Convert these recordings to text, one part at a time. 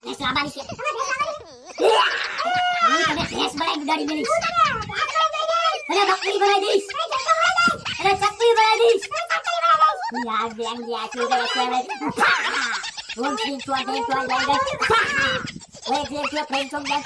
ભેંસ લાવવાની છે. હું તને ભેંસ બનાવી ગાડી દઈશ. અરે બકરી બનાવી દઈશ. અરે ચકલી બનાવી દઈશ. યાર બેન યાર કે હું ઠીક તો દે તો જાય ઓય જે ફ્રેન્ડ ચોક દે.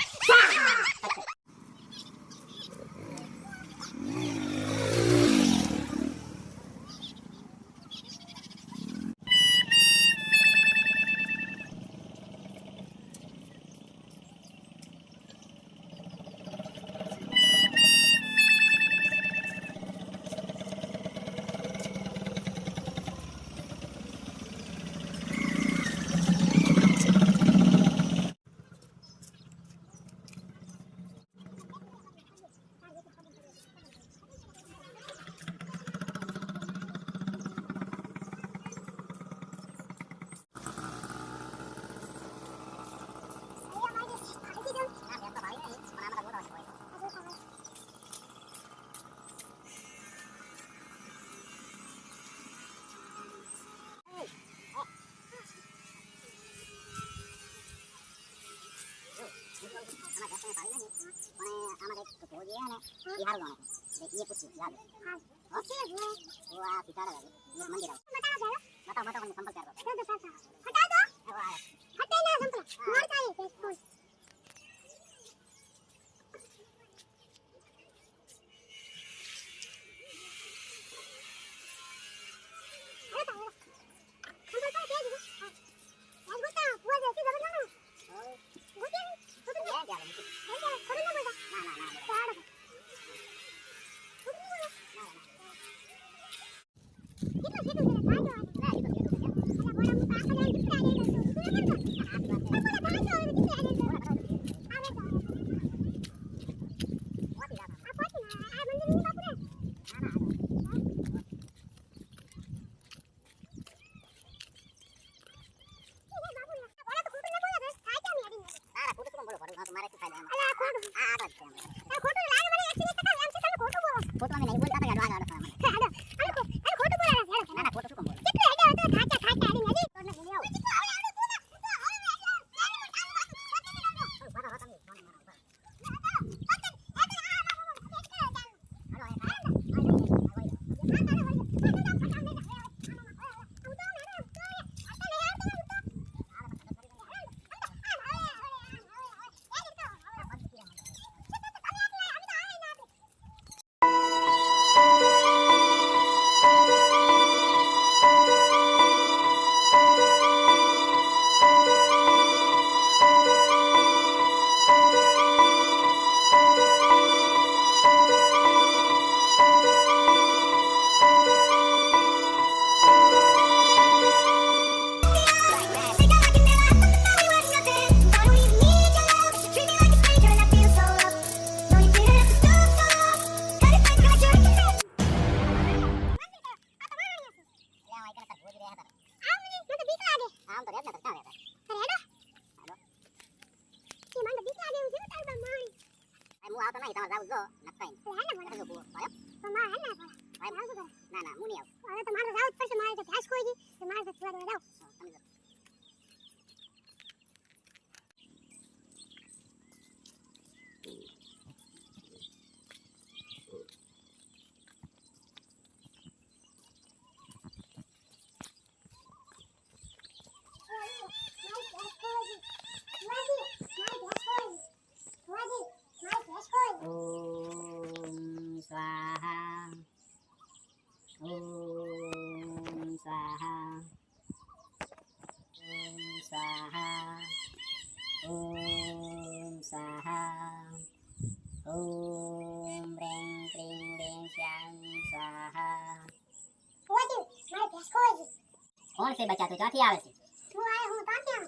कौन से बच्चा तू क्योंथी आवे छे? હું આય હું તાત્યા.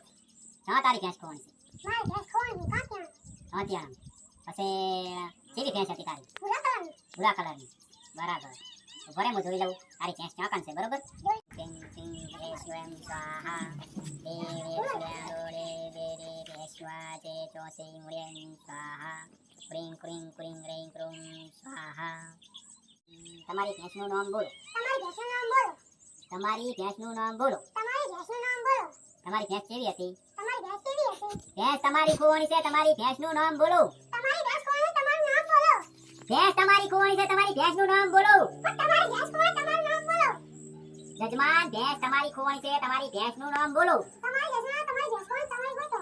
हाँ तारी भैंस कौन से? મારી ભેંસ ખોવાની તાત્યા. हाँ त्या पछे सीधी भैंस હતી તારી પૂરા કલરની. ભૂરા કલરની બરાબર તો ભરે હું જોઈ લઉં તારી ભેંસ ક્યાં કાન છે બરોબર ટિંગ ટિંગ સ્વયં સ્વાહા દેવે સ્વયં બેરે ભેંસવા જે ચોસે મુરેન સ્વાહા ક્રિંગ ક્રિંગ ક્રિંગ રેંગ ક્રુમ સ્વાહા તમારી ભેંસનું નામ બોલો. તમારી ભેંસનું નામ બોલો. તમારી ભેંસનું નામ બોલો. તમારી ભેંસનું નામ બોલો. તમારી ભેંસ કેવી હતી? તમારી ભેંસ કેવી હતી? ભેંસ તમારી ખોવાણી છે, તમારી ભેંસનું નામ બોલો. તમારી ભેંસ કોણ છે તમારું નામ બોલો. ભેંસ તમારી ખોવાણી છે, તમારી ભેંસનું નામ બોલો. પણ તમારી ભેંસ કોણ તમારું નામ બોલો. જજમાન, ભેંસ તમારી ખોવાણી છે, તમારી ભેંસનું નામ બોલો. તમારી ભેંસ તમારી ભેંસ કોણ તમારી ગોતો.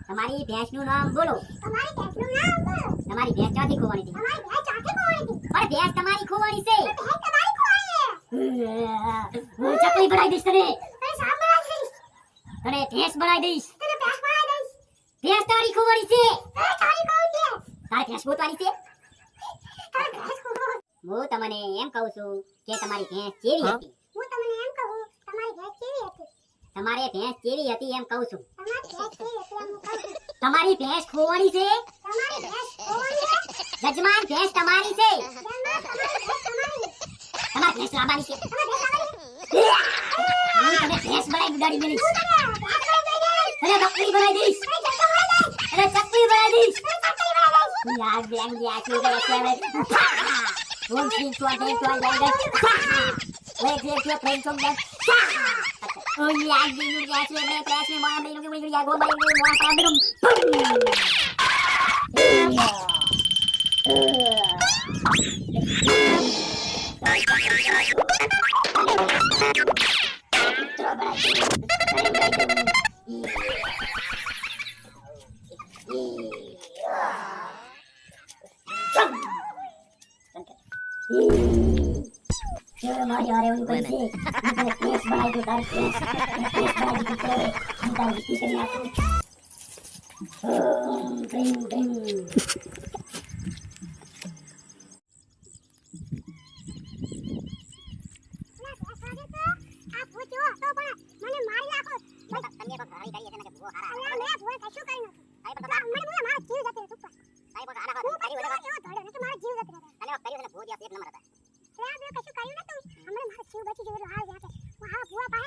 તમારી ભેંસનું નામ બોલો. તમારી ભેંસનું નામ બોલો. તમારી ભેંસ ક્યાંથી ખોવાણી હતી? તમારી ભેંસ ચાખે કોણ હતી. પણ ભેંસ તમારી ખોવાણી છે. ભેંસ તમારી કોણ છે. હું ચકલી બનાવી દઈશ તને. અરે સાંભ બનાવી દઈશ. તને ભેંસ બનાવી દઈશ. તને ભેંસ બનાવી દઈશ. ભેંસ તારી ખોવાણી છે. ભેંસ તારી કોણ છે. તારે ભેંસ ગોતવાની છે. તારી ભેંસ કોણ. હું તમને એમ કહું છું કે તમારી ભેંસ કેવી હતી. હું તમને એમ કહું તમારી ભેંસ કેવી હતી. તમારે ભેંસ કેવી હતી એમ કહું છું. તમારી ભેંસ કેવી હતી એમ કહું છું. તમારી ભેંસ ખોવાણી છે. તમારી ભેંસ કોણ છે. જજમાન, ભેંસ તમારી છે. જન્મ તમારી ભેંસ તમારી. તમારી ભેંસ લાવવાની છે. તમારી ભેંસ લાવવાની. હું તને ભેંસ બનાવી ઉડાડી મેલીશ. હું તને ભેંસ બનાવી દઈશ. તને બકરી બનાવી દઈશ. તને જતો બનાવી દઈશ. તને ચકલી બનાવી દઈશ. તને ચકલી બનાવી દઈશ. યાર બેન યાર કે કે કે ઓમ શ્રી સ્વાદ દે સ્વાદ દે વે જે કે પ્રેમ ચોક દે ઓ યાર દી નું યાર છે મે પ્રેસ મે માર નું કે યાર ગો બાઈ નું મોસ આદરમ મારી હારે ઓલું કરી છે મને કેસ બનાવી દો તાર કેસ બનાવી દીધી છે હું તાર વિકી કરી નાખું ડ્રિંગ ડ્રિંગ આ પૂછો તો પણ મને મારી નાખો. તમે તો ઘારી કરી છે ને કે ભૂવો હારા મેં ભૂલ કશું કર્યું નથી. આઈ પણ મને મારો જીવ જતો રહ્યો ઉપર. આઈ પણ હારા હું કરી કશું વગર એવો ધડ્યો નથી મારો જીવ જતો રહ્યો. તને કર્યું છે ને ભૂવો દિવસ એક નંબર હતા મેં કશું કર્યું નતું. હમણાં મારો જીવ બચી ગયો હાલ જાકે. હું આ ભૂવા પાસે